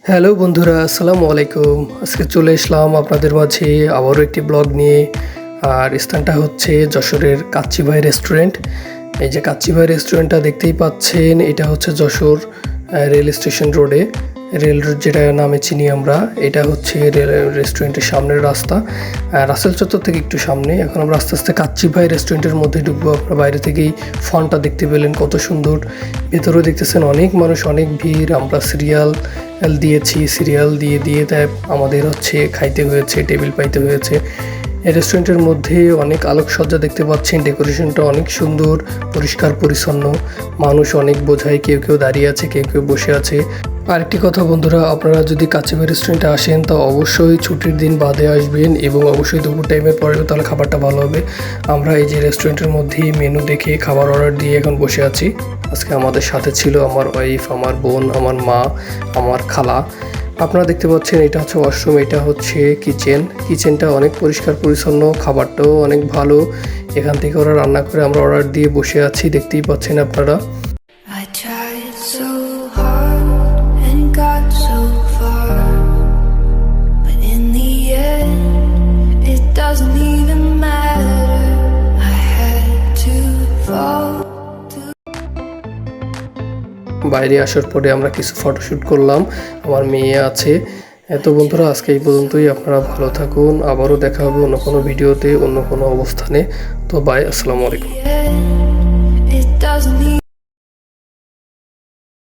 Hello বন্ধুরা, আসসালামু আলাইকুম। আজকে চলে আসলাম আপনাদের মাঝে আবারও একটি ব্লগ নিয়ে। আর স্থানটা হচ্ছে যশোরের কাচ্চি ভাই রেস্টুরেন্ট। এই যে কাচ্চি ভাই রেস্টুরেন্টটা দেখতেই পাচ্ছেন, এটা হচ্ছে যশোর রেল স্টেশন রোডে, রেল রোড যেটা নামে চিনি আমরা। এটা হচ্ছে রেল রেস্টুরেন্টের সামনের রাস্তা, রাসেল চত্বর থেকে একটু সামনে। এখন আমরা আস্তে আস্তে কাচ্চি ভাই রেস্টুরেন্টের মধ্যে ঢুকবো। আপনারা বাইরে থেকেই ফন্টটা দেখতে পেলেন কত সুন্দর। ভেতরেও দেখতেছেন অনেক মানুষ, অনেক ভিড়। আমরা সিরিয়াল দিয়ে তাই আমাদের হচ্ছে খাইতে হয়েছে, টেবিল পাইতে হয়েছে। এই রেস্টুরেন্টের মধ্যে অনেক আলোকসজ্জা দেখতে পাচ্ছেন, ডেকোরেশনটা অনেক সুন্দর, পরিষ্কার পরিচ্ছন্ন। মানুষ অনেক বোঝায়, কেউ কেউ দাঁড়িয়ে আছে, কেউ কেউ বসে আছে। আরেকটি কথা বন্ধুরা, আপনারা যদি কাচ্চি ভাই রেস্টুরেন্টে আসেন তা অবশ্যই ছুটির দিন বাদে আসবেন এবং অবশ্যই দুপুর টাইমের পরে, তাহলে খাবারটা ভালো হবে। আমরা এই যে রেস্টুরেন্টের মধ্যেই মেনু দেখে খাবার অর্ডার দিয়ে এখন বসে আছি। আজকে আমাদের সাথে ছিল আমার ওয়াইফ, আমার বোন, আমার মা, আমার খালা। আপনারা দেখতে পাচ্ছেন এটা হচ্ছে ওয়াশরুম, এটা হচ্ছে কিচেনটা অনেক পরিষ্কার পরিচ্ছন্ন, খাবারটাও অনেক ভালো। এখান থেকে ওরা রান্না করে আমরা অর্ডার দিয়ে বসে আছি, দেখতেই পাচ্ছেন আপনারা। I tried so hard and got so far, but in the end it doesn't even matter. I had to fall. বাইরে আসার পরে আমরা কিছু ফটোশ্যুট করলাম, আমার মেয়ে আছে। এত বন্ধুরা, আজকে এই পর্যন্তই। আপনারা ভালো থাকুন, আবারও দেখা হবে অন্য কোনো ভিডিওতে, অন্য কোনো অবস্থানে। তো বাই, আসসালামু আলাইকুম। It doesn't even